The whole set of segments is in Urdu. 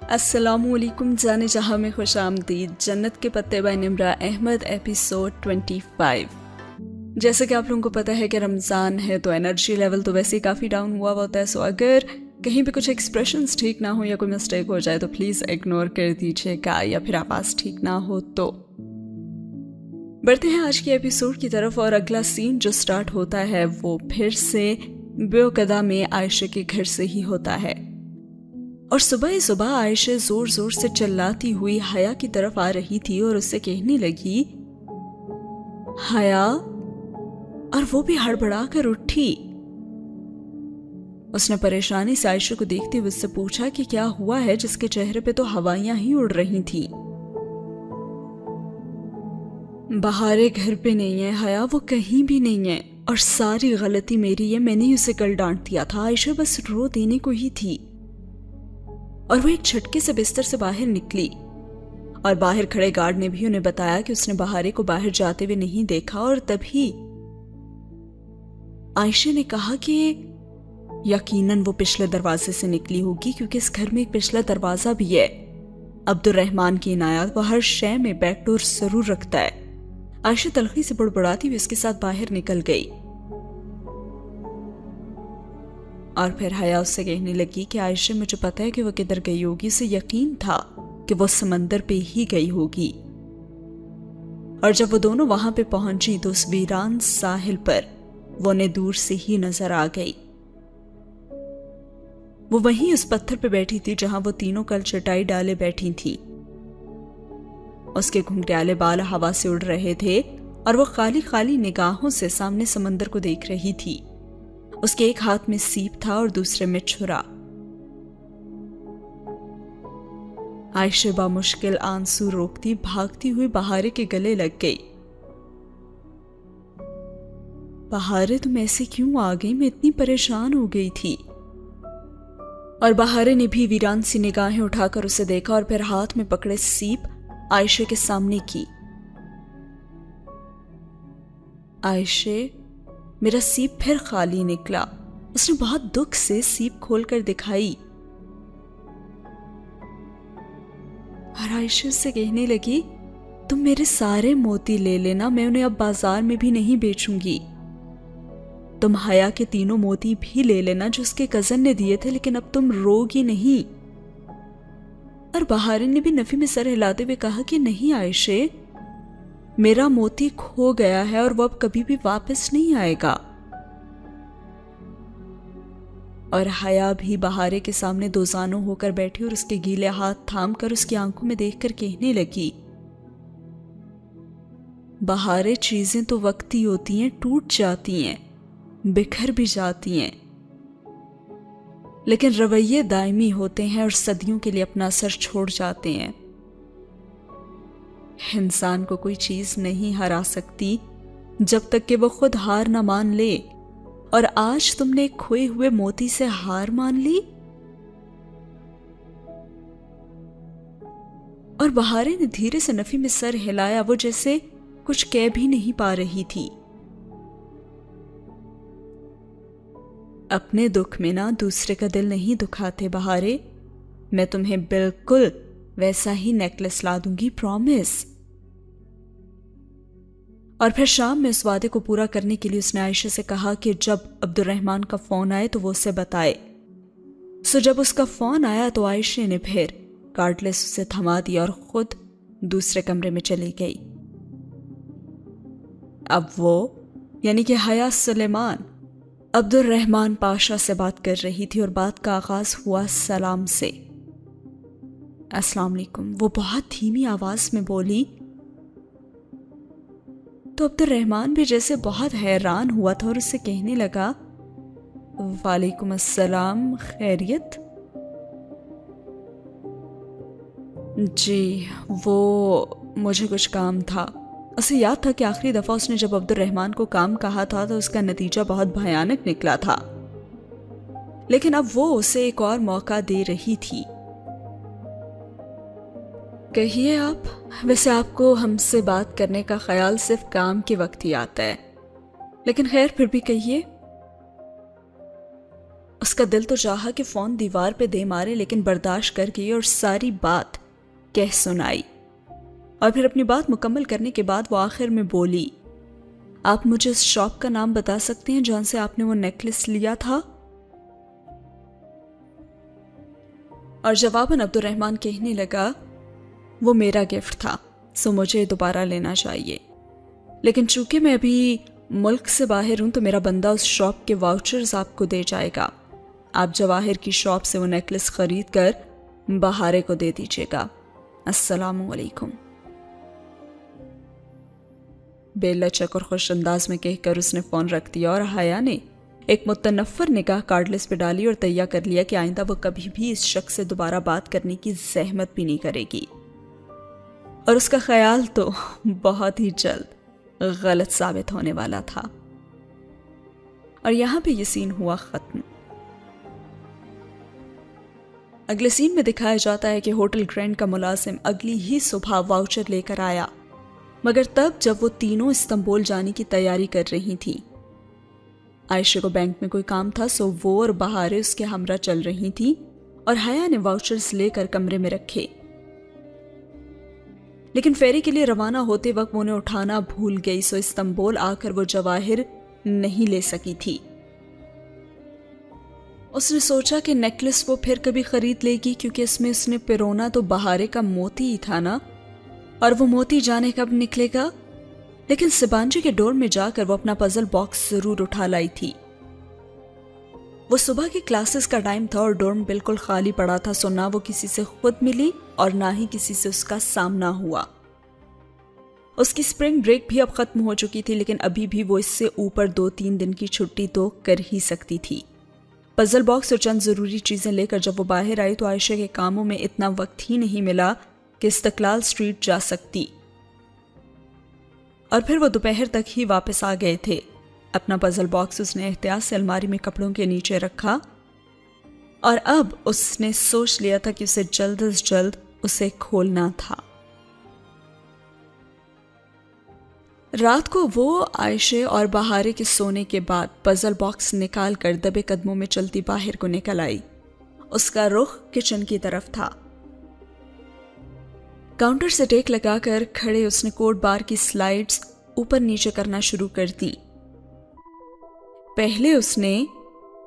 السلام علیکم جانے جہاں میں خوش آمدید. جنت کے پتے بائی نمرہ احمد ایپیسوڈ 25. جیسے کہ آپ لوگوں کو پتہ ہے کہ رمضان ہے تو انرجی لیول تو ویسے ہی کافی ڈاؤن ہوا ہوتا ہے. سو اگر کہیں بھی کچھ ایکسپریشنز ٹھیک نہ ہو یا کوئی مسٹیک ہو جائے تو پلیز اگنور کر دیجیے گا, یا پھر آواز ٹھیک نہ ہو تو. بڑھتے ہیں آج کی ایپیسوڈ کی طرف, اور اگلا سین جو سٹارٹ ہوتا ہے وہ پھر سے بیوقدہ میں عائشہ کے گھر سے ہی ہوتا ہے. اور صبح عائشہ زور زور سے چلاتی ہوئی حیا کی طرف آ رہی تھی اور اس سے کہنے لگی حیا, اور وہ بھی ہڑبڑا کر اٹھی. اس نے پریشانی سے عائشہ کو دیکھتے ہوئے اس سے پوچھا کہ کیا ہوا ہے, جس کے چہرے پہ تو ہوائیاں ہی اڑ رہی تھیں. بہارے گھر پہ نہیں ہے حیا, وہ کہیں بھی نہیں ہے, اور ساری غلطی میری ہے, میں نے اسے کل ڈانٹ دیا تھا. عائشہ بس رو دینے کو ہی تھی, اور وہ ایک جھٹکے سے بستر سے باہر نکلی. اور باہر کھڑے گارڈ نے بھی انہیں بتایا کہ اس نے بہارے کو باہر جاتے ہوئے نہیں دیکھا. اور تبھی عائشہ نے کہا کہ یقیناً وہ پچھلے دروازے سے نکلی ہوگی, کیونکہ اس گھر میں ایک پچھلا دروازہ بھی ہے. عبد الرحمن کی عنایات وہ ہر شے میں بیک ڈور ضرور رکھتا ہے. عائشہ تلخی سے بڑبڑاتی ہوئی اس کے ساتھ باہر نکل گئی. اور پھر حیا اس سے کہنے لگی کہ عائشہ مجھے پتا ہے کہ وہ کدھر گئی ہوگی. اسے یقین تھا کہ وہ سمندر پہ ہی گئی ہوگی. اور جب وہ دونوں وہاں پہ پہنچی تو اس ویران ساحل پر وہ انہیں دور سے ہی نظر آ گئی. وہ وہیں اس پتھر پہ بیٹھی تھی جہاں وہ تینوں کل چٹائی ڈالے بیٹھی تھی. اس کے گھنگریالے بال ہوا سے اڑ رہے تھے اور وہ خالی خالی نگاہوں سے سامنے سمندر کو دیکھ رہی تھی. اس کے ایک ہاتھ میں سیپ تھا اور دوسرے میں چھرا. عائشہ بامشکل آنسو روکتی بھاگتی ہوئی بہارے کے گلے لگ گئی. بہارے تم ایسے کیوں آ گئی, میں اتنی پریشان ہو گئی تھی. اور بہارے نے بھی ویران سی نگاہیں اٹھا کر اسے دیکھا اور پھر ہاتھ میں پکڑے سیپ عائشہ کے سامنے کی. عائشہ, میرا سیپ پھر خالی نکلا. اس نے بہت دکھ سے سیپ کھول کر دکھائی. اور عائشہ سے کہنے لگی تم میرے سارے موتی لے لینا, میں انہیں اب بازار میں بھی نہیں بیچوں گی. تم حیا کے تینوں موتی بھی لے لینا جو اس کے کزن نے دیے تھے, لیکن اب تم روگی نہیں. اور بہارے نے بھی نفی میں سر ہلاتے ہوئے کہا کہ نہیں عائشہ, میرا موتی کھو گیا ہے اور وہ اب کبھی بھی واپس نہیں آئے گا. اور حیا بھی بہارے کے سامنے دوزانوں ہو کر بیٹھی اور اس کے گیلے ہاتھ تھام کر اس کی آنکھوں میں دیکھ کر کہنے لگی بہارے, چیزیں تو وقتی ہوتی ہیں, ٹوٹ جاتی ہیں, بکھر بھی جاتی ہیں, لیکن رویے دائمی ہوتے ہیں اور صدیوں کے لیے اپنا اثر چھوڑ جاتے ہیں. انسان کو کوئی چیز نہیں ہرا سکتی جب تک کہ وہ خود ہار نہ مان لے. اور آج تم نے ایک کھوئے ہوئے موتی سے ہار مان لی. اور بہارے نے دھیرے سے نفی میں سر ہلایا, وہ جیسے کچھ کہہ بھی نہیں پا رہی تھی. اپنے دکھ میں نہ دوسرے کا دل نہیں دکھاتے بہارے, میں تمہیں بالکل ویسا ہی نیکلس لا دوں گی, پرومس. اور پھر شام میں اس وعدے کو پورا کرنے کے لیے اس نے عائشہ سے کہا کہ جب عبد الرحمن کا فون آئے تو وہ اسے بتائے. سو جب اس کا فون آیا تو عائشہ نے پھر کارڈلیس اسے تھما دیا اور خود دوسرے کمرے میں چلی گئی. اب وہ یعنی کہ حیا سلیمان عبد الرحمن پاشا سے بات کر رہی تھی, اور بات کا آغاز ہوا سلام سے. السلام علیکم, وہ بہت دھیمی آواز میں بولی. تو عبد الرحمن بھی جیسے بہت حیران ہوا تھا اور اس سے کہنے لگا وعلیکم السلام, خیریت؟ جی وہ مجھے کچھ کام تھا. اسے یاد تھا کہ آخری دفعہ اس نے جب عبد الرحمن کو کام کہا تھا تو اس کا نتیجہ بہت بھیانک نکلا تھا, لیکن اب وہ اسے ایک اور موقع دے رہی تھی. کہیے آپ, ویسے آپ کو ہم سے بات کرنے کا خیال صرف کام کے وقت ہی آتا ہے, لیکن خیر پھر بھی کہیے. اس کا دل تو چاہا کہ فون دیوار پہ دے مارے، لیکن برداشت کر گئی اور ساری بات کہہ سنائی. اور پھر اپنی بات مکمل کرنے کے بعد وہ آخر میں بولی، آپ مجھے اس شاپ کا نام بتا سکتے ہیں جہاں سے آپ نے وہ نیکلس لیا تھا؟ اور جواباً عبد الرحمن کہنے لگا، وہ میرا گفٹ تھا، سو مجھے دوبارہ لینا چاہیے، لیکن چونکہ میں ابھی ملک سے باہر ہوں تو میرا بندہ اس شاپ کے واؤچرز آپ کو دے جائے گا. آپ جواہر کی شاپ سے وہ نیکلس خرید کر بہارے کو دے دیجیے گا. السلام علیکم. بے لچک اور خوش انداز میں کہہ کر اس نے فون رکھ دیا اور حیا نے ایک متنفر نگاہ کارڈلیس پہ ڈالی اور تیہ کر لیا کہ آئندہ وہ کبھی بھی اس شخص سے دوبارہ بات کرنے کی زحمت بھی نہیں کرے گی. اور اس کا خیال تو بہت ہی جلد غلط ثابت ہونے والا تھا. اور یہاں پہ یہ سین ہوا ختم. اگلے سین میں دکھایا جاتا ہے کہ ہوٹل گرینڈ کا ملازم اگلی ہی صبح واؤچر لے کر آیا، مگر تب جب وہ تینوں استنبول جانے کی تیاری کر رہی تھیں. عائشہ کو بینک میں کوئی کام تھا، سو وہ اور بہارے اس کے ہمراہ چل رہی تھیں اور حیا نے واؤچرز لے کر کمرے میں رکھے. لیکن فیری کے لیے روانہ ہوتے وقت وہ انہیں اٹھانا بھول گئی، سو استنبول آ کر وہ جواہر نہیں لے سکی تھی. اس نے سوچا کہ نیکلس وہ پھر کبھی خرید لے گی، کیونکہ اس میں اس نے پیرونا تو بہارے کا موتی ہی تھا نا، اور وہ موتی جانے کب نکلے گا. لیکن سبانجی کے ڈورم میں جا کر وہ اپنا پزل باکس ضرور اٹھا لائی تھی. وہ صبح کی کلاسز کا ٹائم تھا اور ڈورم بالکل خالی پڑا تھا، سو نہ وہ کسی سے خود ملی اور نہ ہی کسی سے اس کا سامنا ہوا. اس کی سپرنگ بریک بھی اب ختم ہو چکی تھی، لیکن ابھی بھی وہ اس سے اوپر 2-3 دن کی چھٹی تو کر ہی سکتی تھی. پزل باکس اور چند ضروری چیزیں لے کر جب وہ باہر آئی تو عائشہ کے کاموں میں اتنا وقت ہی نہیں ملا کہ استقلال اسٹریٹ جا سکتی. اور پھر وہ دوپہر تک ہی واپس آ گئے تھے. اپنا پزل باکس اس نے احتیاط سے الماری میں کپڑوں کے نیچے رکھا اور اب اس نے سوچ لیا تھا کہ اسے جلد از جلد اسے کھولنا تھا. رات کو وہ عائشہ اور بہارے کے سونے کے بعد پزل باکس نکال کر دبے قدموں میں چلتی باہر کو نکل آئی. اس کا رخ کچن کی طرف تھا. کاؤنٹر سے ٹیک لگا کر کھڑے اس نے کوٹ بار کی سلائیڈز اوپر نیچے کرنا شروع کر دی. پہلے اس نے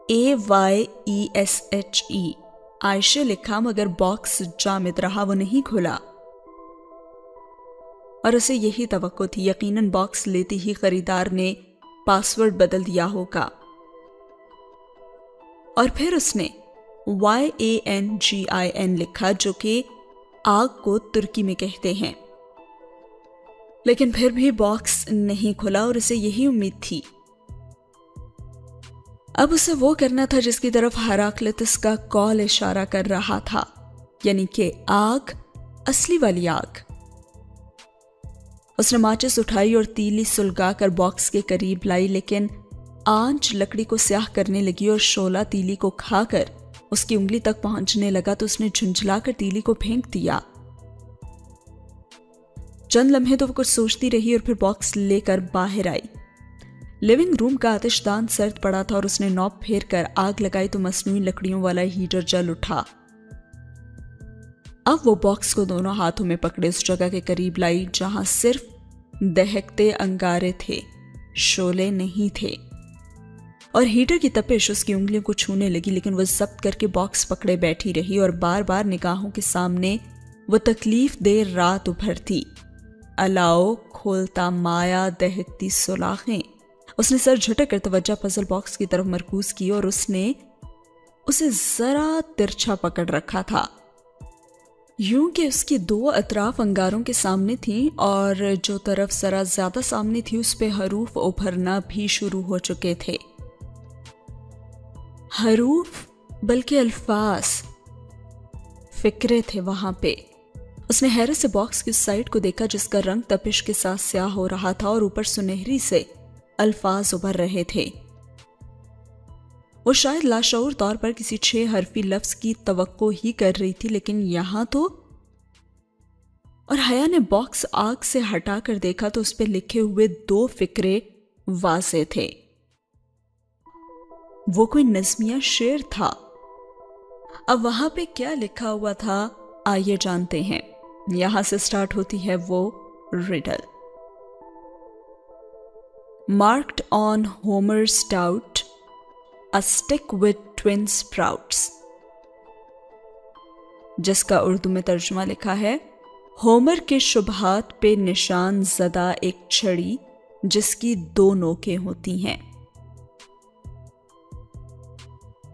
AYESHE عائشہ لکھا، مگر باکس جامد رہا، وہ نہیں کھلا. اور اسے یہی توقع تھی، یقیناً باکس لیتے ہی خریدار نے پاسورڈ بدل دیا ہوگا. اور پھر اس نے YANGIN لکھا، جو کہ آگ کو ترکی میں کہتے ہیں. لیکن پھر بھی باکس نہیں کھلا اور اسے یہی امید تھی. اب اسے وہ کرنا تھا جس کی طرف ہراکلیتس کا کال اشارہ کر رہا تھا، یعنی کہ آگ، اصلی والی آگ. اس نے ماچس اٹھائی اور تیلی سلگا کر باکس کے قریب لائی، لیکن آنچ لکڑی کو سیاہ کرنے لگی اور شعلہ تیلی کو کھا کر اس کی انگلی تک پہنچنے لگا تو اس نے جھنجھلا کر تیلی کو پھینک دیا. چند لمحے تو وہ کچھ سوچتی رہی اور پھر باکس لے کر باہر آئی. لیونگ روم کا آتش دان سرد پڑا تھا اور اس نے نوب پھیر کر آگ لگائی تو مصنوعی لکڑیوں والا ہیٹر جل اٹھا. اب وہ باکس کو دونوں ہاتھوں میں پکڑے اس جگہ کے قریب لائی جہاں صرف دہکتے انگارے تھے، شعلے نہیں تھے. اور ہیٹر کی تپش اس کی انگلیوں کو چھونے لگی، لیکن وہ ضبط کر کے باکس پکڑے بیٹھی رہی اور بار بار نگاہوں کے سامنے وہ تکلیف دہ رات ابھرتی. الاؤ، کھولتا مایا، دہکتی سلاخیں. اس نے سر جھٹک کر توجہ پزل باکس کی طرف مرکوز کی اور اس نے اسے ذرا ترچھا پکڑ رکھا تھا، یوں کہ اس کی 2 اطراف انگاروں کے سامنے تھیں اور جو طرف ذرا زیادہ سامنے تھی اس پہ حروف ابھرنا بھی شروع ہو چکے تھے. حروف بلکہ الفاظ، فکرے تھے وہاں پہ. اس نے حیرت سے باکس کی سائڈ کو دیکھا جس کا رنگ تپش کے ساتھ سیاہ ہو رہا تھا اور اوپر سنہری سے الفاظ ابھر رہے تھے. وہ شاید لاشعور طور پر کسی 6 حرفی لفظ کی توقع ہی کر رہی تھی، لیکن یہاں تو. اور حیا نے باکس آگ سے ہٹا کر دیکھا تو اس پہ لکھے ہوئے 2 فکرے واضح تھے. وہ کوئی نظمیہ شعر تھا۔ اب وہاں پہ کیا لکھا ہوا تھا آئیے جانتے ہیں۔ یہاں سے سٹارٹ ہوتی ہے وہ riddle. Marked on Homer's stout, a stick with twin sprouts. جس کا اردو میں ترجمہ لکھا ہے، ہومر کے شبہات پہ نشان زدہ ایک چھڑی جس کی 2 نوکیں ہوتی ہیں۔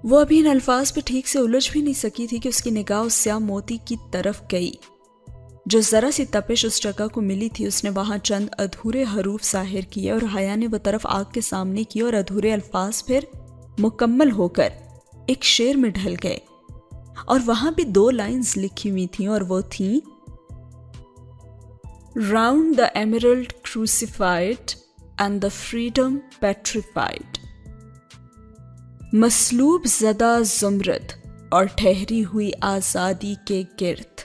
وہ ابھی ان الفاظ پہ ٹھیک سے الجھ بھی نہیں سکی تھی کہ اس کی نگاہ اس سیاہ موتی کی طرف گئی۔ جو ذرا سی تپش اس جگہ کو ملی تھی، اس نے وہاں چند ادھورے حروف ظاہر کیے اور حیا نے وہ طرف آگ کے سامنے کی اور ادھورے الفاظ پھر مکمل ہو کر ایک شعر میں ڈھل گئے۔ اور وہاں بھی 2 لائنز لکھی ہوئی تھیں اور وہ تھیں Round the emerald crucified and the freedom petrified. مسلوب زدہ زمرد اور ٹھہری ہوئی آزادی کے گرد۔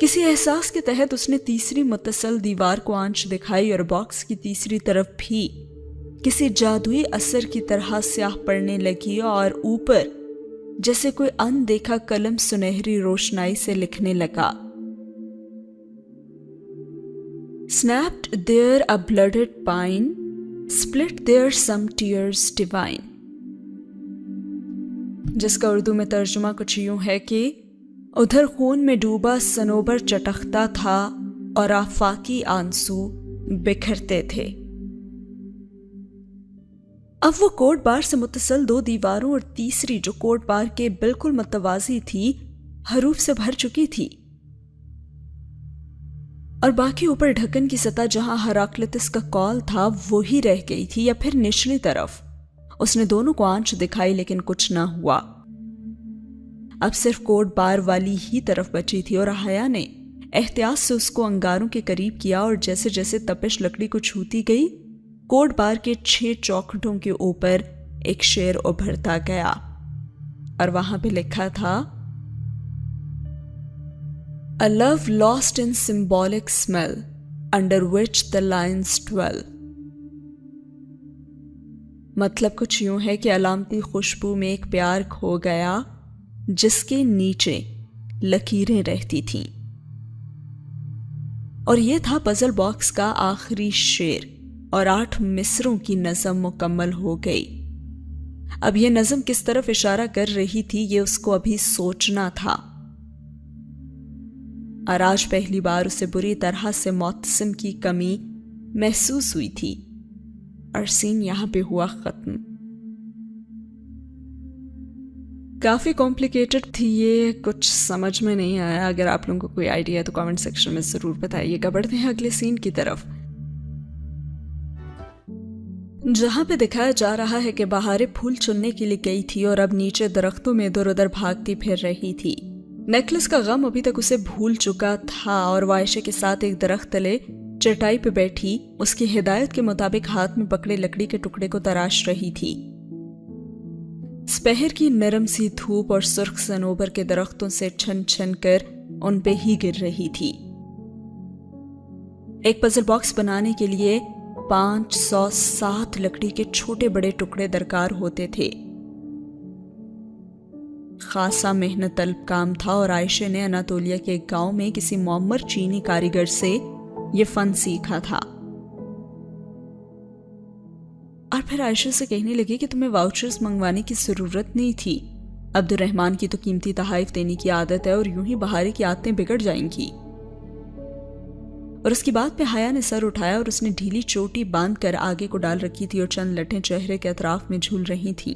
کسی احساس کے تحت اس نے تیسری متصل دیوار کو آنچ دکھائی اور باکس کی تیسری طرف بھی کسی جادوئی اثر کی طرح سیاہ پڑنے لگی اور اوپر جیسے کوئی اندیکھا قلم سنہری روشنائی سے لکھنے لگا۔ Snapped there a blooded pine, split there some tears divine. جس کا اردو میں ترجمہ کچھ یوں ہے کہ ادھر خون میں ڈوبا صنوبر چٹکتا تھا اور آفاقی آنسو بکھرتے تھے۔ اب وہ کوٹ بار سے متصل 2 دیواروں اور تیسری جو کوٹ بار کے بالکل متوازی تھی حروف سے بھر چکی تھی، اور باقی اوپر ڈھکن کی سطح جہاں ہراکلتس کا کال تھا وہی رہ گئی تھی، یا پھر نچلی طرف۔ اس نے دونوں کو آنچ دکھائی لیکن کچھ نہ ہوا۔ اب صرف کوٹ بار والی ہی طرف بچی تھی اور حیا نے احتیاط سے اس کو انگاروں کے قریب کیا اور جیسے جیسے تپش لکڑی کو چھوتی گئی کوٹ بار کے 6 چوکھٹوں کے اوپر ایک شعر ابھرتا گیا، اور وہاں پہ لکھا تھا A love lost in symbolic smell under which the lions dwell. مطلب کچھ یوں ہے کہ علامتی خوشبو میں ایک پیار کھو گیا جس کے نیچے لکیریں رہتی تھیں۔ اور یہ تھا پزل باکس کا آخری شعر، اور 8 مصروں کی نظم مکمل ہو گئی۔ اب یہ نظم کس طرف اشارہ کر رہی تھی یہ اس کو ابھی سوچنا تھا، اور آج پہلی بار اسے بری طرح سے معتصم کی کمی محسوس ہوئی تھی، اور سین یہاں پہ ہوا ختم۔ کافی کمپلیکیٹڈ تھی یہ، کچھ سمجھ میں نہیں آیا۔ اگر آپ لوگوں کو کوئی آئیڈیا ہے تو کامنٹ سیکشن میں ضرور بتائیے گا۔ بڑھتے ہیں اگلے سین کی طرف، جہاں پہ دکھایا جا رہا ہے کہ بہاریں پھول چننے کے لیے گئی تھی اور اب نیچے درختوں میں ادھر ادھر بھاگتی پھر رہی تھی۔ نیکلس کا غم ابھی تک اسے بھول چکا تھا اور وہ عائشہ کے ساتھ ایک درخت تلے چٹائی پہ بیٹھی اس کی ہدایت کے مطابق ہاتھ میں پکڑے لکڑی کے ٹکڑے کو تراش رہی تھی۔ سپہر کی نرم سی دھوپ اور سرخ صنوبر کے درختوں سے چھن چھن کر ان پہ ہی گر رہی تھی۔ ایک پزل باکس بنانے کے لیے 507 لکڑی کے چھوٹے بڑے ٹکڑے درکار ہوتے تھے۔ خاصا محنت طلب کام تھا اور عائشہ نے اناتولیا کے ایک گاؤں میں کسی معمر چینی کاریگر سے یہ فن سیکھا تھا۔ اور پھر عائشہ سے کہنے لگی کہ تمہیں واؤچرز منگوانے کی ضرورت نہیں تھی، عبد الرحمن کی تو قیمتی تحائف دینے کی عادت ہے اور یوں ہی بہارے کی عادتیں بگڑ جائیں گی۔ اور اس کی بات پہ حیا نے سر اٹھایا اور اس نے ڈھیلی چوٹی باندھ کر آگے کو ڈال رکھی تھی اور چند لٹیں چہرے کے اطراف میں جھول رہی تھی۔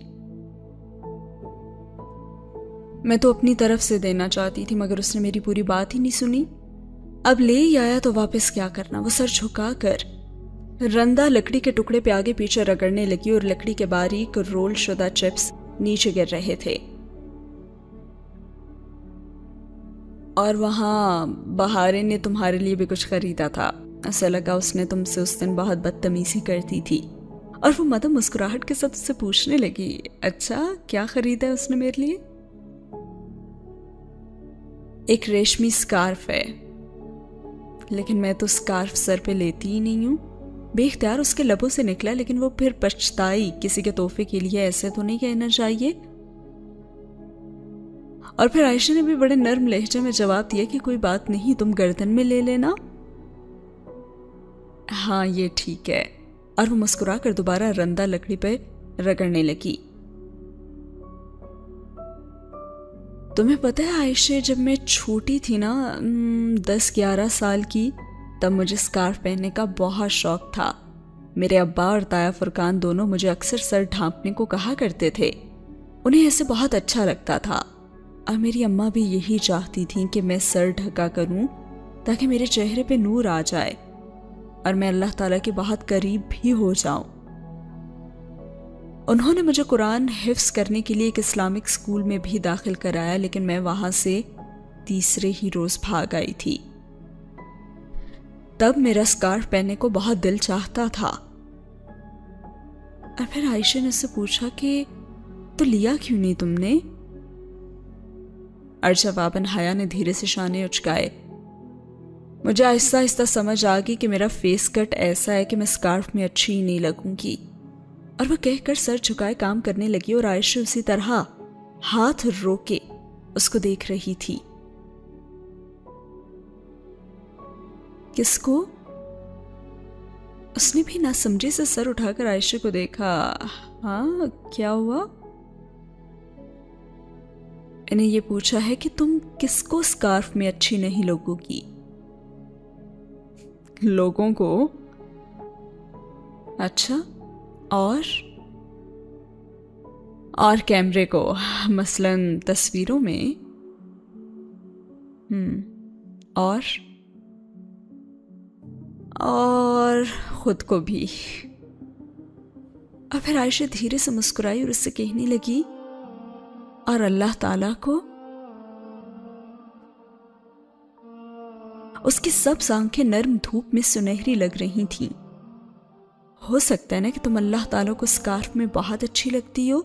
میں تو اپنی طرف سے دینا چاہتی تھی مگر اس نے میری پوری بات ہی نہیں سنی۔ اب لے ہی آیا تو واپس کیا کرنا۔ وہ سر جھکا کر رندہ لکڑی کے ٹکڑے پہ آگے پیچھے رگڑنے لگی اور لکڑی کے باریک رول شدہ چپس نیچے گر رہے تھے۔ اور وہاں بہارے نے تمہارے لیے بھی کچھ خریدا تھا، ایسا لگا اس نے تم سے اس دن بہت بدتمیزی کرتی تھی۔ اور وہ مدم مسکراہٹ کے ساتھ سے پوچھنے لگی، اچھا کیا خریدا ہے اس نے میرے لیے؟ ایک ریشمی سکارف ہے، لیکن میں تو سکارف سر پہ لیتی ہی نہیں ہوں، بے اختیار اس کے لبوں سے نکلا، لیکن وہ پھر پچھتائی، کسی کے تحفے کے لیے ایسے تو نہیں کہنا چاہیے۔ اور پھر عائشہ نے بھی بڑے نرم لہجے میں جواب دیا کہ کوئی بات نہیں، تم گردن میں لے لینا۔ ہاں یہ ٹھیک ہے۔ اور وہ مسکرا کر دوبارہ رندہ لکڑی پہ رگڑنے لگی۔ تمہیں پتہ ہے عائشہ، جب میں چھوٹی تھی نا، 10-11 سال کی، تب مجھے سکارف پہننے کا بہت شوق تھا۔ میرے ابا اور تایا فرقان دونوں مجھے اکثر سر ڈھانپنے کو کہا کرتے تھے، انہیں ایسے بہت اچھا لگتا تھا۔ اور میری اماں بھی یہی چاہتی تھیں کہ میں سر ڈھکا کروں تاکہ میرے چہرے پہ نور آ جائے اور میں اللہ تعالیٰ کے بہت قریب بھی ہو جاؤں۔ انہوں نے مجھے قرآن حفظ کرنے کے لیے ایک اسلامک اسکول میں بھی داخل کرایا، لیکن میں وہاں سے تیسرے ہی روز بھاگ آئی تھی۔ تب میرا سکارف پہننے کو بہت دل چاہتا تھا۔ اور پھر عائشہ نے اس سے پوچھا کہ تو لیا کیوں نہیں تم نے؟ اور جواباً حیا نے دھیرے سے شانے اچکائے۔ مجھے آہستہ آہستہ سمجھ آ گئی کہ میرا فیس کٹ ایسا ہے کہ میں سکارف میں اچھی ہی نہیں لگوں گی۔ اور وہ کہہ کر سر جھکائے کام کرنے لگی، اور عائشہ اسی طرح ہاتھ روکے اس کو دیکھ رہی تھی۔ کس کو؟ اس نے بھی نہ سمجھے سے سر اٹھا کر عائشہ کو دیکھا۔ ہاں کیا ہوا؟ انہیں یہ پوچھا ہے کہ تم کس کو سکارف میں اچھی نہیں لگو گی؟ لوگوں کو؟ اچھا، اور کیمرے کو، مثلاً تصویروں میں؟ اور خود کو بھی۔ اور پھر عائشہ دھیرے سے مسکرائی اور اس سے کہنے لگی، اور اللہ تعالیٰ کو؟ اس کی سب آنکھیں نرم دھوپ میں سنہری لگ رہی تھیں۔ ہو سکتا ہے نا کہ تم اللہ تعالیٰ کو سکارف میں بہت اچھی لگتی ہو؟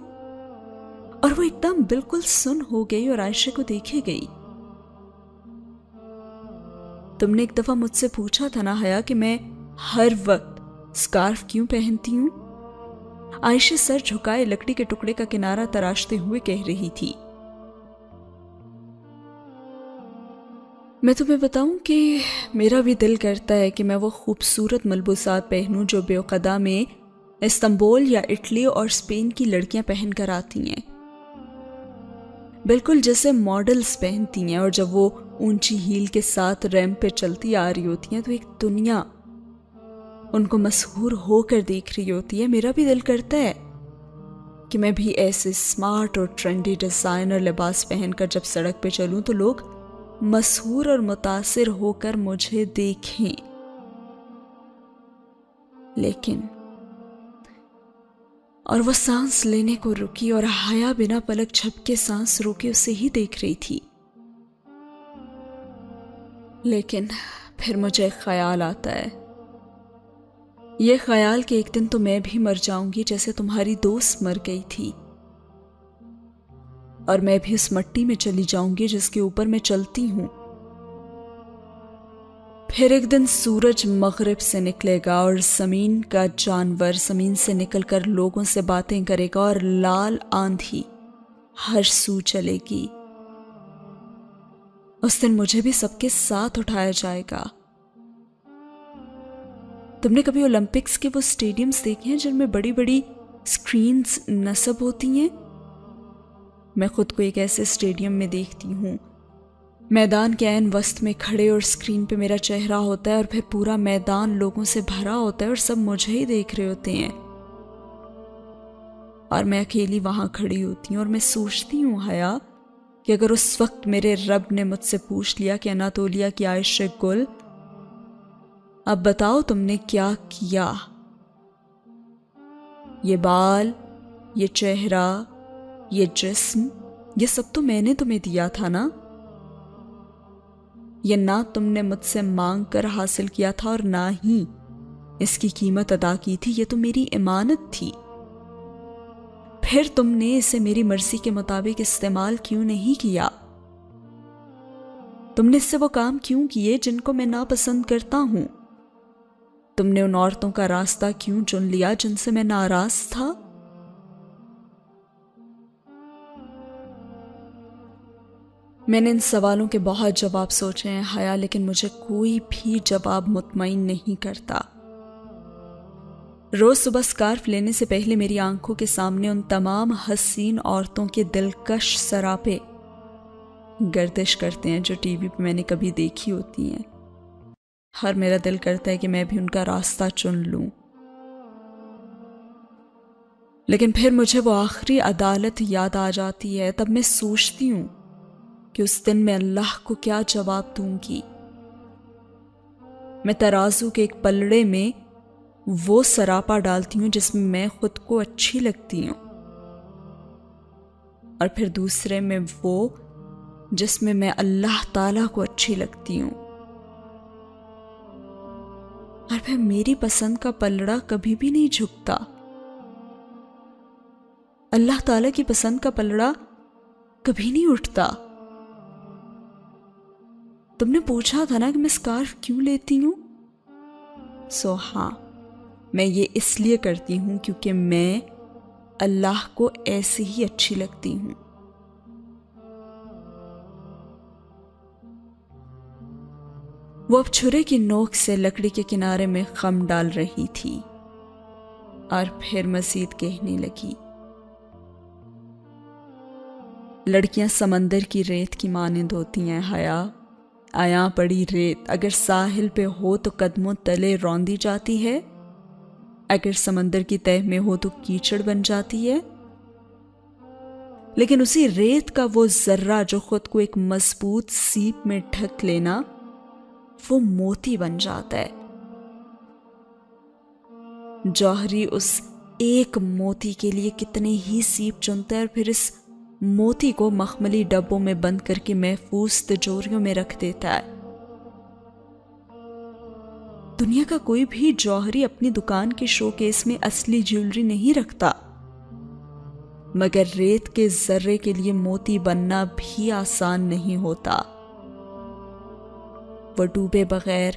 اور وہ ایک دم بالکل سن ہو گئی اور عائشہ کو دیکھے گئی۔ تم نے ایک دفعہ مجھ سے پوچھا تھا نا حیا کہ میں ہر وقت سکارف کیوں پہنتی ہوں؟ عائشہ سر جھکائے لکڑی کے ٹکڑے کا کنارہ تراشتے ہوئے کہہ رہی تھی۔ میں تمہیں بتاؤں کہ میرا بھی دل کرتا ہے کہ میں وہ خوبصورت ملبوسات پہنوں جو بیوقدا میں استنبول یا اٹلی اور اسپین کی لڑکیاں پہن کر آتی ہیں، بالکل جیسے ماڈلز پہنتی ہیں، اور جب وہ اونچی ہیل کے ساتھ ریمپ پہ چلتی آ رہی ہوتی ہیں تو ایک دنیا ان کو مسحور ہو کر دیکھ رہی ہوتی ہے۔ میرا بھی دل کرتا ہے کہ میں بھی ایسے سمارٹ اور ٹرینڈی ڈیزائنر لباس پہن کر جب سڑک پہ چلوں تو لوگ مسحور اور متاثر ہو کر مجھے دیکھیں۔ لیکن اور وہ سانس لینے کو رکی، اور حیا بنا پلک جھپکے سانس روکے اسے ہی دیکھ رہی تھی۔ لیکن پھر مجھے ایک خیال آتا ہے، یہ خیال کہ ایک دن تو میں بھی مر جاؤں گی جیسے تمہاری دوست مر گئی تھی، اور میں بھی اس مٹی میں چلی جاؤں گی جس کے اوپر میں چلتی ہوں۔ پھر ایک دن سورج مغرب سے نکلے گا اور زمین کا جانور زمین سے نکل کر لوگوں سے باتیں کرے گا، اور لال آندھی ہر سو چلے گی۔ اس دن مجھے بھی سب کے ساتھ اٹھایا جائے گا۔ تم نے کبھی اولمپکس کے وہ سٹیڈیمز دیکھے ہیں جن میں بڑی بڑی سکرینز نصب ہوتی ہیں؟ میں خود کو ایک ایسے سٹیڈیم میں دیکھتی ہوں، میدان کے عین وسط میں کھڑے، اور سکرین پہ میرا چہرہ ہوتا ہے، اور پھر پورا میدان لوگوں سے بھرا ہوتا ہے اور سب مجھے ہی دیکھ رہے ہوتے ہیں، اور میں اکیلی وہاں کھڑی ہوتی ہوں، اور میں سوچتی ہوں حیا کہ اگر اس وقت میرے رب نے مجھ سے پوچھ لیا کہ اناتولیا کی عائشہ گل، اب بتاؤ تم نے کیا کیا؟ یہ بال، یہ چہرہ، یہ جسم، یہ سب تو میں نے تمہیں دیا تھا نا؟ یہ نہ تم نے مجھ سے مانگ کر حاصل کیا تھا اور نہ ہی اس کی قیمت ادا کی تھی، یہ تو میری امانت تھی۔ پھر تم نے اسے میری مرضی کے مطابق استعمال کیوں نہیں کیا؟ تم نے اس سے وہ کام کیوں کیے جن کو میں ناپسند کرتا ہوں؟ تم نے ان عورتوں کا راستہ کیوں چن لیا جن سے میں ناراض تھا؟ میں نے ان سوالوں کے بہت جواب سوچے ہیں حیا، لیکن مجھے کوئی بھی جواب مطمئن نہیں کرتا۔ روز صبح سکارف لینے سے پہلے میری آنکھوں کے سامنے ان تمام حسین عورتوں کے دلکش سراپے گردش کرتے ہیں جو ٹی وی پہ میں نے کبھی دیکھی ہوتی ہیں، اور میرا دل کرتا ہے کہ میں بھی ان کا راستہ چن لوں۔ لیکن پھر مجھے وہ آخری عدالت یاد آ جاتی ہے، تب میں سوچتی ہوں کہ اس دن میں اللہ کو کیا جواب دوں گی۔ میں ترازو کے ایک پلڑے میں وہ سراپا ڈالتی ہوں جس میں میں خود کو اچھی لگتی ہوں، اور پھر دوسرے میں وہ جس میں میں اللہ تعالیٰ کو اچھی لگتی ہوں، اور پھر میری پسند کا پلڑا کبھی بھی نہیں جھکتا۔ اللہ تعالیٰ کی پسند کا پلڑا کبھی نہیں اٹھتا۔ تم نے پوچھا تھا نا کہ میں سکارف کیوں لیتی ہوں؟ ہاں، میں یہ اس لیے کرتی ہوں کیونکہ میں اللہ کو ایسے ہی اچھی لگتی ہوں۔ وہ اب چھرے کی نوک سے لکڑی کے کنارے میں خم ڈال رہی تھی اور پھر مزید کہنے لگی، لڑکیاں سمندر کی ریت کی مانند ہوتی ہیں حیا، آیاں پڑی ریت اگر ساحل پہ ہو تو قدموں تلے روندی جاتی ہے، اگر سمندر کی تہہ میں ہو تو کیچڑ بن جاتی ہے، لیکن اسی ریت کا وہ ذرہ جو خود کو ایک مضبوط سیپ میں ڈھک لینا، وہ موتی بن جاتا ہے۔ جوہری اس ایک موتی کے لیے کتنے ہی سیپ چنتا ہے اور پھر اس موتی کو مخملی ڈبوں میں بند کر کے محفوظ تجوریوں میں رکھ دیتا ہے۔ دنیا کا کوئی بھی جوہری اپنی دکان کے شو کیس میں اصلی جیولری نہیں رکھتا، مگر ریت کے ذرے کے لیے موتی بننا بھی آسان نہیں ہوتا۔ وہ ڈوبے بغیر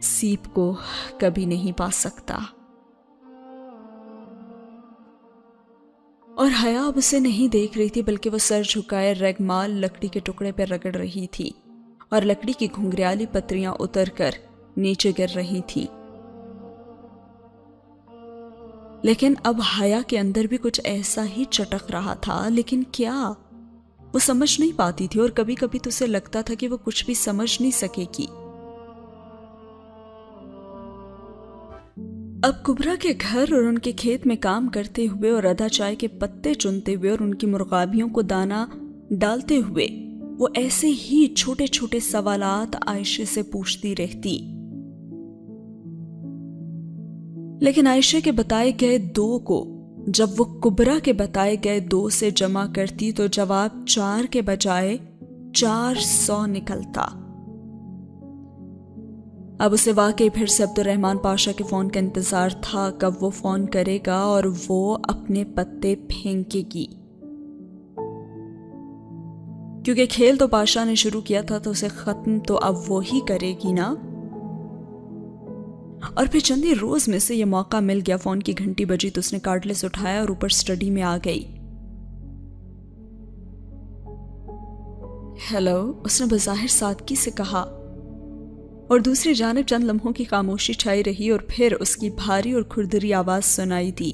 سیپ کو کبھی نہیں پا سکتا۔ اور حیا اب اسے نہیں دیکھ رہی تھی، بلکہ وہ سر جھکائے ریگمال لکڑی کے ٹکڑے پر رگڑ رہی تھی اور لکڑی کی گھنگریالی پتریاں اتر کر نیچے گر رہی تھیں۔ لیکن اب حیا کے اندر بھی کچھ ایسا ہی چٹک رہا تھا، لیکن کیا؟ وہ سمجھ نہیں پاتی تھی، اور کبھی کبھی تو اسے لگتا تھا کہ وہ کچھ بھی سمجھ نہیں سکے گی۔ اب کبرا کے گھر اور ان کے کھیت میں کام کرتے ہوئے اور ادا چائے کے پتے چنتے ہوئے اور ان کی مرغابیوں کو دانہ ڈالتے ہوئے وہ ایسے ہی چھوٹے چھوٹے سوالات عائشہ سے پوچھتی رہتی، لیکن عائشہ کے بتائے گئے 2 کو جب وہ کبرا کے بتائے گئے 2 سے جمع کرتی تو جواب 4 کے بجائے 400 نکلتا۔ اب اسے واقعی پھر سے عبد الرحمن پاشا کے فون کا انتظار تھا، کب وہ فون کرے گا اور وہ اپنے پتے پھینکے گی، کیونکہ کھیل تو پاشا نے شروع کیا تھا تو اسے ختم تو اب وہی کرے گی نا۔ اور پھر چندی روز میں سے یہ موقع مل گیا، فون کی گھنٹی بجی تو اس نے کارڈلیس اٹھایا اور اوپر سٹڈی میں آ گئی۔ ہیلو، اس نے بظاہر سادگی سے کہا، اور دوسری جانب چند لمحوں کی خاموشی چھائی رہی اور پھر اس کی بھاری اور کھردری آواز سنائی دی،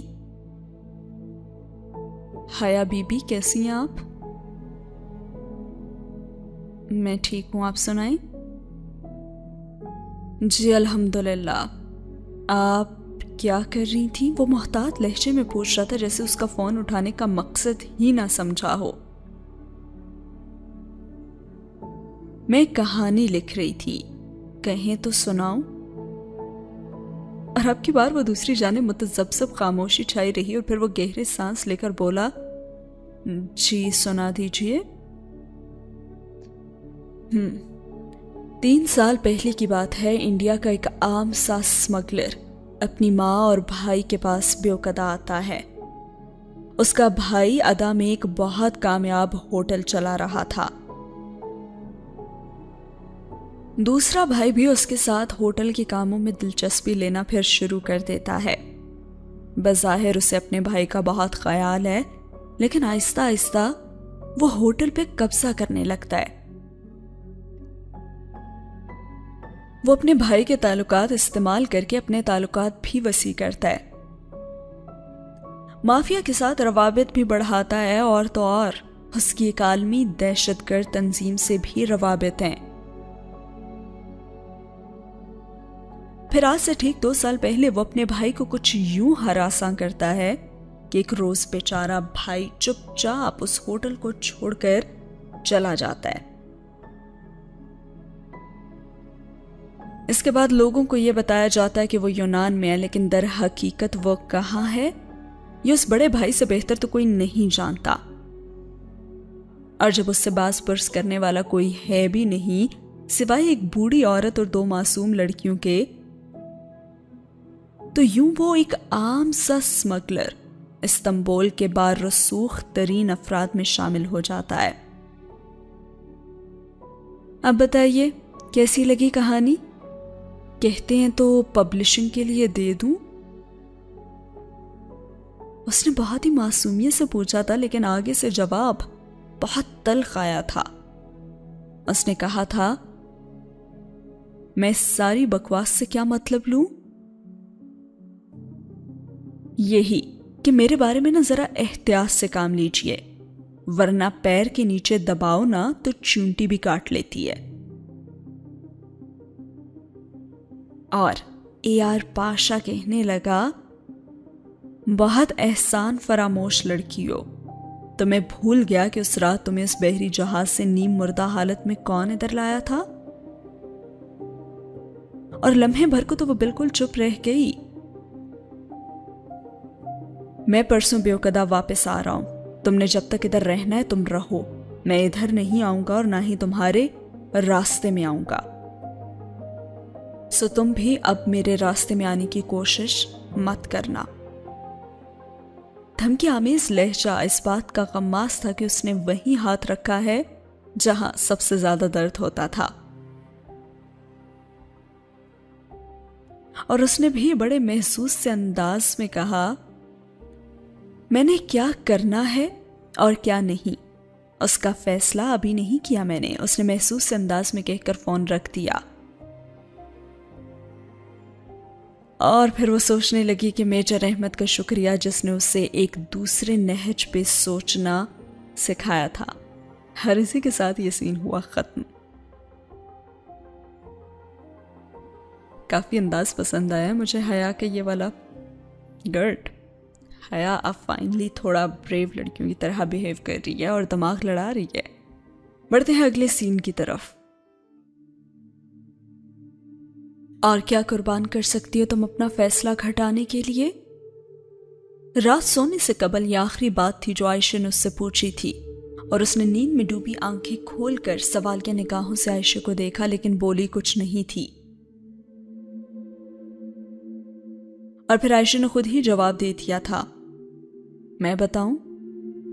حیا بی بی کیسی ہیں آپ؟ میں ٹھیک ہوں، آپ سنائیں؟ جی الحمدللہ۔ آپ کیا کر رہی تھیں؟ وہ محتاط لہجے میں پوچھ رہا تھا، جیسے اس کا فون اٹھانے کا مقصد ہی نہ سمجھا ہو۔ میں کہانی لکھ رہی تھی، کہیں تو سناؤں؟ اور اب کی بار وہ دوسری جانب متذبذب خاموشی چھائی رہی اور پھر وہ گہرے سانس لے کر بولا، جی سنا دیجئے۔ 3 سال پہلے کی بات ہے، انڈیا کا ایک عام سا اسمگلر اپنی ماں اور بھائی کے پاس بیوقدہ آتا ہے۔ اس کا بھائی ادا میں ایک بہت کامیاب ہوٹل چلا رہا تھا۔ دوسرا بھائی بھی اس کے ساتھ ہوٹل کے کاموں میں دلچسپی لینا پھر شروع کر دیتا ہے۔ بظاہر اسے اپنے بھائی کا بہت خیال ہے، لیکن آہستہ آہستہ وہ ہوٹل پہ قبضہ کرنے لگتا ہے۔ وہ اپنے بھائی کے تعلقات استعمال کر کے اپنے تعلقات بھی وسیع کرتا ہے، مافیا کے ساتھ روابط بھی بڑھاتا ہے، اور تو اور اس کی ایک عالمی دہشت گرد تنظیم سے بھی روابط ہیں۔ پھر آج سے ٹھیک 2 سال پہلے وہ اپنے بھائی کو کچھ یوں ہراساں کرتا ہے کہ ایک روز بیچارہ بھائی چپ چاپ اس ہوٹل کو چھوڑ کر چلا جاتا ہے۔ اس کے بعد لوگوں کو یہ بتایا جاتا ہے کہ وہ یونان میں ہے، لیکن در حقیقت وہ کہاں ہے یہ اس بڑے بھائی سے بہتر تو کوئی نہیں جانتا۔ اور جب اس سے باز پرس کرنے والا کوئی ہے بھی نہیں سوائے ایک بوڑھی عورت اور 2 معصوم لڑکیوں کے، تو یوں وہ ایک عام سا اسمگلر استنبول کے بارسوخ ترین افراد میں شامل ہو جاتا ہے۔ اب بتائیے کیسی لگی کہانی؟ کہتے ہیں تو پبلشنگ کے لیے دے دوں؟ اس نے بہت ہی معصومیت سے پوچھا تھا، لیکن آگے سے جواب بہت تلخ آیا تھا۔ اس نے کہا تھا، میں اس ساری بکواس سے کیا مطلب لوں؟ یہی کہ میرے بارے میں ذرا احتیاط سے کام لیجئے، ورنہ پیر کے نیچے دباؤ نا تو چونٹی بھی کاٹ لیتی ہے۔ اور AR پاشا کہنے لگا، بہت احسان فراموش لڑکی ہو، تو میں بھول گیا کہ اس رات تمہیں اس بحری جہاز سے نیم مردہ حالت میں کون ادھر لایا تھا؟ اور لمحے بھر کو تو وہ بالکل چپ رہ گئی۔ میں پرسوں بیوقدہ واپس آ رہا ہوں، تم نے جب تک ادھر رہنا ہے تم رہو، میں ادھر نہیں آؤں گا اور نہ ہی تمہارے راستے میں آؤں گا، سو تم بھی اب میرے راستے میں آنے کی کوشش مت کرنا۔ دھمکی آمیز لہجہ اس بات کا غماز تھا کہ اس نے وہیں ہاتھ رکھا ہے جہاں سب سے زیادہ درد ہوتا تھا، اور اس نے بھی بڑے محسوس سے انداز میں کہا، میں نے کیا کرنا ہے اور کیا نہیں اس کا فیصلہ ابھی نہیں کیا میں نے، اس نے محسوس سے انداز میں کہہ کر فون رکھ دیا۔ اور پھر وہ سوچنے لگی کہ میجر احمد کا شکریہ جس نے اسے ایک دوسرے نہج پہ سوچنا سکھایا تھا۔ ہر اسی کے ساتھ یہ سین ہوا ختم۔ کافی انداز پسند آیا مجھے حیا کا یہ والا۔ گڈ، حیا اب فائنلی تھوڑا بریو لڑکیوں کی طرح بیہیو کر رہی ہے اور دماغ لڑا رہی ہے۔ بڑھتے ہیں اگلے سین کی طرف۔ اور کیا قربان کر سکتی ہو تم اپنا فیصلہ گھٹانے کے لیے؟ رات سونے سے قبل یہ آخری بات تھی جو عائشہ نے اس سے پوچھی تھی، اور اس نے نیند میں ڈوبی آنکھیں کھول کر سوال کے نگاہوں سے عائشہ کو دیکھا، لیکن بولی کچھ نہیں تھی۔ اور پھر عائشہ نے خود ہی جواب دے دیا تھا، میں بتاؤں،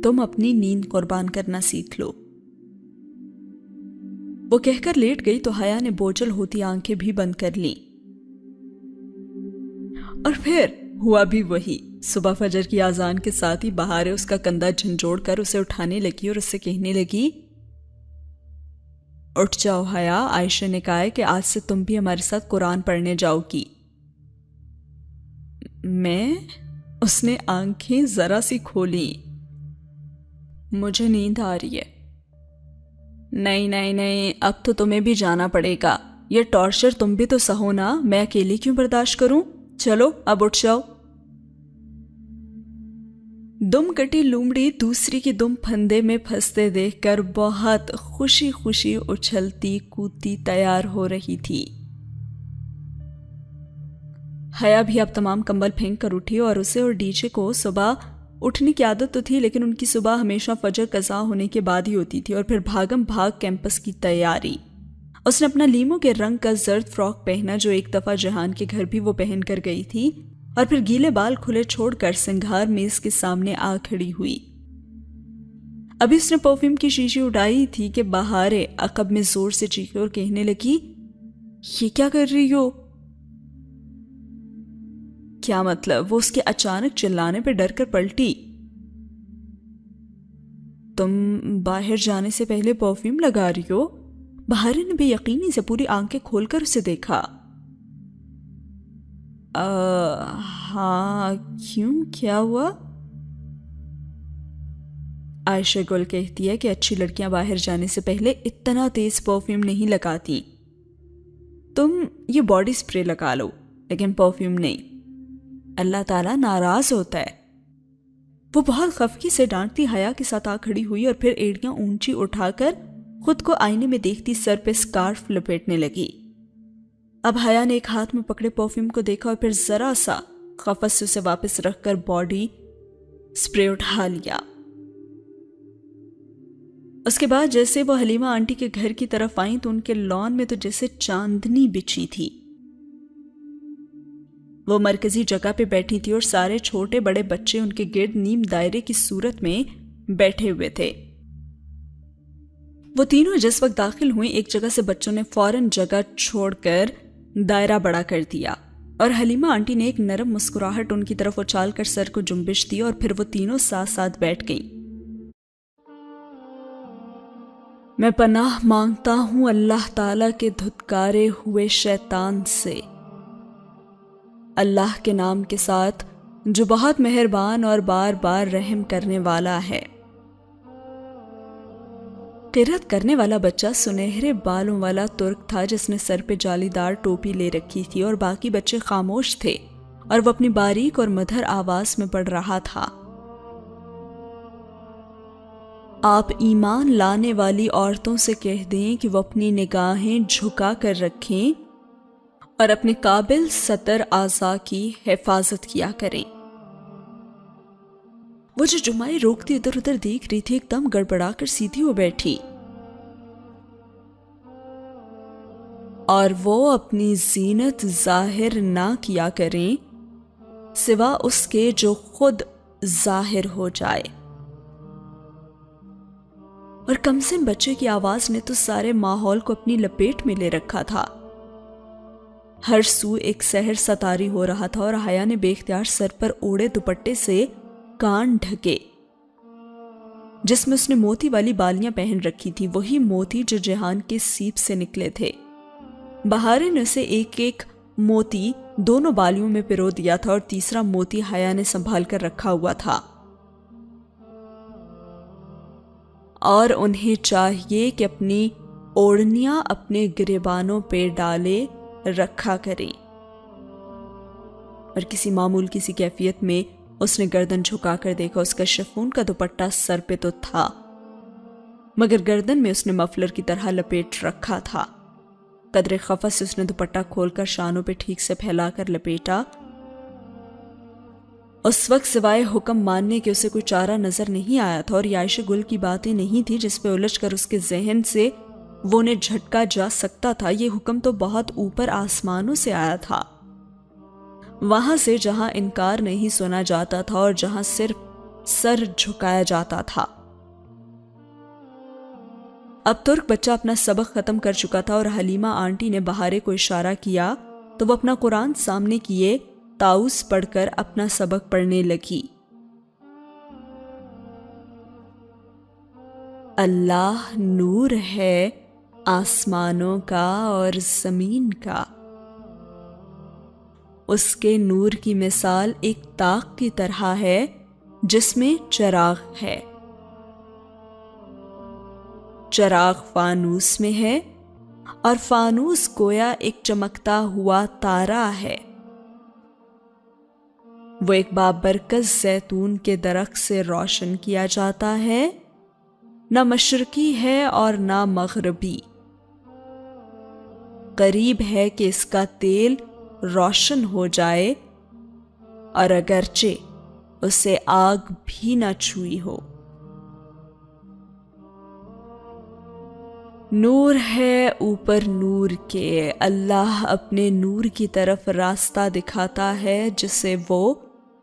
تم اپنی نیند قربان کرنا سیکھ لو۔ وہ کہہ کر لیٹ گئی تو حیا نے بوجھل ہوتی آنکھیں بھی بند کر لیں، اور پھر ہوا بھی وہی۔ صبح فجر کی اذان کے ساتھ ہی بہارے اس کا کندھا جھنجھوڑ کر اسے اٹھانے لگی اور اس سے کہنے لگی، اٹھ جاؤ حیا، عائشہ نے کہا ہے کہ آج سے تم بھی ہمارے ساتھ قرآن پڑھنے جاؤ گی۔ میں؟ اس نے آنکھیں ذرا سی کھولی، مجھے نیند آ رہی ہے۔ نہیں نہیں نہیں، اب تو تمہیں بھی جانا پڑے گا، یہ ٹارچر تم بھی تو سہو نا، میں اکیلی کیوں برداشت کروں؟ چلو اب اٹھ جاؤ۔ دم کٹی لومڑی دوسری کی دم پھندے میں پھنستے دیکھ کر بہت خوشی خوشی اچھلتی کودتی تیار ہو رہی تھی۔ حیا بھی اب تمام کمبل پھینک کر اٹھی، اور اسے اور ڈی جے کو صبح اٹھنے کی عادت تو تھی، لیکن ان کی صبح ہمیشہ فجر قضا ہونے کے بعد ہی ہوتی تھی، اور پھر بھاگم بھاگ کیمپس کی تیاری۔ اس نے اپنا لیمو کے رنگ کا زرد فراک پہنا جو ایک دفعہ جہان کے گھر بھی وہ پہن کر گئی تھی، اور پھر گیلے بال کھلے چھوڑ کر سنگھار میز کے سامنے آ کھڑی ہوئی۔ ابھی اس نے پرفیوم کی شیشی اٹھائی تھی کہ بہارے عقب میں زور سے چیخی اور کہنے لگی، یہ کیا کر رہی ہو؟ کیا مطلب؟ وہ اس کے اچانک چلانے پہ ڈر کر پلٹی۔ تم باہر جانے سے پہلے پرفیوم لگا رہی ہو؟ بہارے نے بے یقینی سے پوری آنکھیں کھول کر اسے دیکھا۔ ہاں، کیوں، کیا ہوا؟ عائشہ گل کہتی ہے کہ اچھی لڑکیاں باہر جانے سے پہلے اتنا تیز پرفیوم نہیں لگاتی۔ تم یہ باڈی سپرے لگا لو لیکن پرفیوم نہیں، اللہ تعالیٰ ناراض ہوتا ہے۔ وہ بہت خفگی سے ڈانٹتی حیا کے ساتھ آ کھڑی ہوئی اور پھر ایڑیاں اونچی اٹھا کر خود کو آئینے میں دیکھتی سر پہ سکارف لپیٹنے لگی۔ اب حیا نے ایک ہاتھ میں پکڑے پرفیوم کو دیکھا اور پھر ذرا سا خفت سے اسے واپس رکھ کر باڈی سپرے اٹھا لیا۔ اس کے بعد جیسے وہ حلیمہ آنٹی کے گھر کی طرف آئیں تو ان کے لان میں تو جیسے چاندنی بچھی تھی۔ وہ مرکزی جگہ پہ بیٹھی تھی اور سارے چھوٹے بڑے بچے ان کے گرد نیم دائرے کی صورت میں بیٹھے ہوئے تھے۔ وہ تینوں جس وقت داخل ہوئیں ایک جگہ سے بچوں نے فوراً جگہ چھوڑ کر دائرہ بڑا کر دیا اور حلیمہ آنٹی نے ایک نرم مسکراہٹ ان کی طرف اچھال کر سر کو جنبش دی اور پھر وہ تینوں ساتھ ساتھ بیٹھ گئیں۔ میں پناہ مانگتا ہوں اللہ تعالیٰ کے دھتکارے ہوئے شیطان سے، اللہ کے نام کے ساتھ جو بہت مہربان اور بار بار رحم کرنے والا ہے۔ قرات کرنے والا بچہ سنہرے بالوں والا ترک تھا جس نے سر پہ جالی دار ٹوپی لے رکھی تھی اور باقی بچے خاموش تھے اور وہ اپنی باریک اور مدھر آواز میں پڑھ رہا تھا۔ آپ ایمان لانے والی عورتوں سے کہہ دیں کہ وہ اپنی نگاہیں جھکا کر رکھیں اور اپنے قابل سطر اعضاء کی حفاظت کیا کریں۔ وہ جو جمعہ روکتی ادھر ادھر دیکھ رہی تھی ایک دم گڑبڑا کر سیدھی ہو بیٹھی، اور وہ اپنی زینت ظاہر نہ کیا کریں سوا اس کے جو خود ظاہر ہو جائے۔ اور کمسن بچے کی آواز نے تو سارے ماحول کو اپنی لپیٹ میں لے رکھا تھا۔ ہر سو ایک سحر ستاری ہو رہا تھا اور حیا نے بے اختیار سر پر اوڑے دوپٹے سے کان ڈھکے جس میں اس نے موتی والی بالیاں پہن رکھی تھی، وہی موتی جو جہان کے سیپ سے نکلے تھے۔ بہارے نے اسے ایک ایک موتی دونوں بالیوں میں پرو دیا تھا اور تیسرا موتی حیا نے سنبھال کر رکھا ہوا تھا، اور انہیں چاہیے کہ اپنی اوڑھنیاں اپنے گریبانوں پہ ڈالے رکھا کریں۔ اور کسی معمول کسی کیفیت میں اس نے گردن جھکا کر دیکھا، اس کا شفون کا دوپٹہ سر پہ تو تھا مگر گردن میں اس نے مفلر کی طرح لپیٹ رکھا تھا۔ قدرے خفت سے اس نے دوپٹہ کھول کر شانوں پہ ٹھیک سے پھیلا کر لپیٹا۔ اس وقت سوائے حکم ماننے کے اسے کوئی چارہ نظر نہیں آیا تھا، اور یہ عائشہ گل کی باتیں نہیں تھی جس پہ الجھ کر اس کے ذہن سے وہ انہیں جھٹکا جا سکتا تھا۔ یہ حکم تو بہت اوپر آسمانوں سے آیا تھا، وہاں سے جہاں انکار نہیں سنا جاتا تھا اور جہاں صرف سر جھکایا جاتا تھا۔ اب ترک بچہ اپنا سبق ختم کر چکا تھا اور حلیمہ آنٹی نے بہارے کو اشارہ کیا تو وہ اپنا قرآن سامنے کیے تاؤس پڑھ کر اپنا سبق پڑھنے لگی۔ اللہ نور ہے آسمانوں کا اور زمین کا، اس کے نور کی مثال ایک طاق کی طرح ہے جس میں چراغ ہے۔ چراغ فانوس میں ہے اور فانوس گویا ایک چمکتا ہوا تارا ہے۔ وہ ایک بابرکت زیتون کے درخت سے روشن کیا جاتا ہے، نہ مشرقی ہے اور نہ مغربی، قریب ہے کہ اس کا تیل روشن ہو جائے اور اگرچہ اسے آگ بھی نہ چھوئی ہو۔ نور ہے اوپر نور کے، اللہ اپنے نور کی طرف راستہ دکھاتا ہے جسے وہ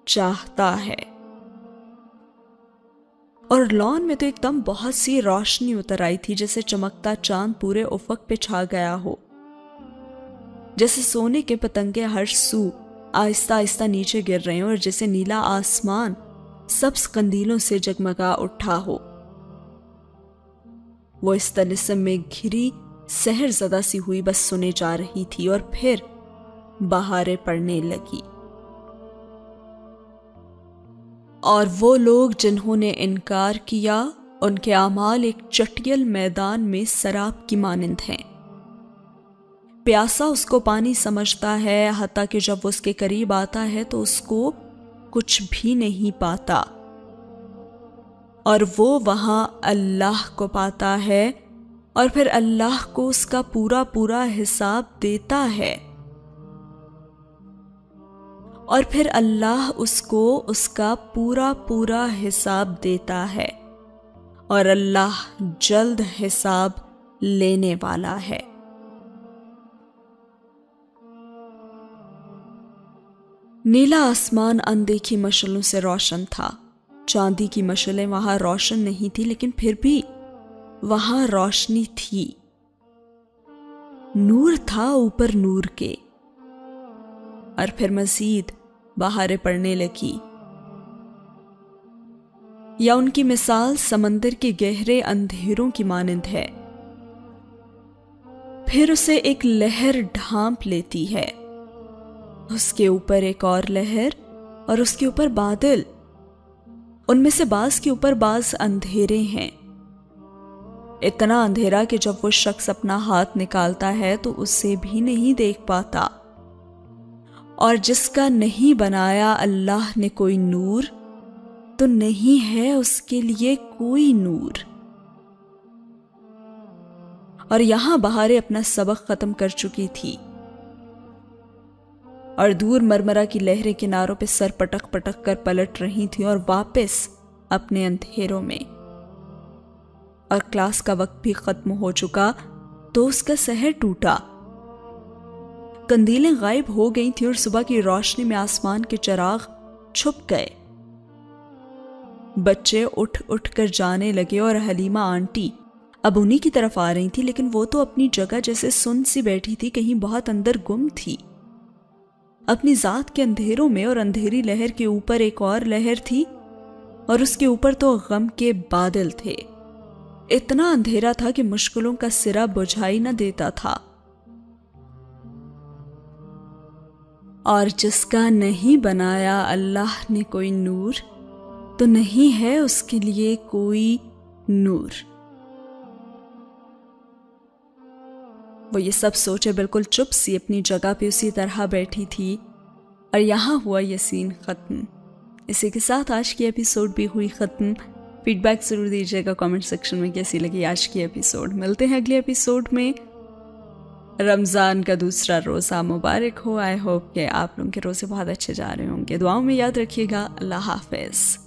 چاہتا ہے۔ اور لان میں تو ایک دم بہت سی روشنی اتر آئی تھی جیسے چمکتا چاند پورے افق پہ چھا گیا ہو۔ جیسے سونے کے پتنگے ہر سو آہستہ آہستہ نیچے گر رہے ہیں اور جیسے نیلا آسمان سبز قندیلوں سے جگمگا اٹھا ہو۔ وہ اس طلسم میں گھری سحر زدہ سی ہوئی بس سنے جا رہی تھی اور پھر بہاریں پڑنے لگی، اور وہ لوگ جنہوں نے انکار کیا ان کے اعمال ایک چٹیل میدان میں سراب کی مانند ہیں۔ پیاسا اس کو پانی سمجھتا ہے، حتیٰ کہ جب وہ اس کے قریب آتا ہے تو اس کو کچھ بھی نہیں پاتا، اور وہ وہاں اللہ کو پاتا ہے اور پھر اللہ کو اس کا پورا پورا حساب دیتا ہے، اور پھر اللہ اس کو اس کا پورا پورا حساب دیتا ہے، اور اللہ جلد حساب لینے والا ہے۔ نیلا آسمان اندیکھی مشعلوں سے روشن تھا۔ چاندی کی مشعلیں وہاں روشن نہیں تھی، لیکن پھر بھی وہاں روشنی تھی، نور تھا اوپر نور کے، اور پھر مزید بہاریں پڑنے لگی، یا ان کی مثال سمندر کے گہرے اندھیروں کی مانند ہے۔ پھر اسے ایک لہر ڈھانپ لیتی ہے، اس کے اوپر ایک اور لہر، اور اس کے اوپر بادل، ان میں سے بعض کے اوپر بعض اندھیرے ہیں، اتنا اندھیرا کہ جب وہ شخص اپنا ہاتھ نکالتا ہے تو اسے بھی نہیں دیکھ پاتا، اور جس کا نہیں بنایا اللہ نے کوئی نور تو نہیں ہے اس کے لیے کوئی نور۔ اور یہاں بہاریں اپنا سبق ختم کر چکی تھی، اور دور مرمرہ کی لہریں کناروں پہ سر پٹک پٹک کر پلٹ رہی تھیں اور واپس اپنے اندھیروں میں، اور کلاس کا وقت بھی ختم ہو چکا تو اس کا سحر ٹوٹا۔ قندیلیں غائب ہو گئی تھیں اور صبح کی روشنی میں آسمان کے چراغ چھپ گئے۔ بچے اٹھ اٹھ کر جانے لگے اور حلیمہ آنٹی اب انہی کی طرف آ رہی تھی، لیکن وہ تو اپنی جگہ جیسے سن سی بیٹھی تھی، کہیں بہت اندر گم تھی، اپنی ذات کے اندھیروں میں، اور اندھیری لہر کے اوپر ایک اور لہر تھی، اور اس کے اوپر تو غم کے بادل تھے، اتنا اندھیرا تھا کہ مشکلوں کا سرا بجھائی نہ دیتا تھا۔ اور جس کا نہیں بنایا اللہ نے کوئی نور تو نہیں ہے اس کے لیے کوئی نور۔ وہ یہ سب سوچے بالکل چپ سی اپنی جگہ پہ اسی طرح بیٹھی تھی، اور یہاں ہوا یہ سین ختم۔ اسی کے ساتھ آج کی ایپیسوڈ بھی ہوئی ختم۔ فیڈ بیک ضرور دیجیے گا کامنٹ سیکشن میں کیسی لگی آج کی ایپیسوڈ۔ ملتے ہیں اگلی ایپیسوڈ میں۔ رمضان کا دوسرا روزہ مبارک ہو۔ آئی ہوپ کہ آپ لوگوں کے روزے بہت اچھے جا رہے ہوں گے۔ دعاؤں میں یاد رکھیے گا۔ اللہ حافظ۔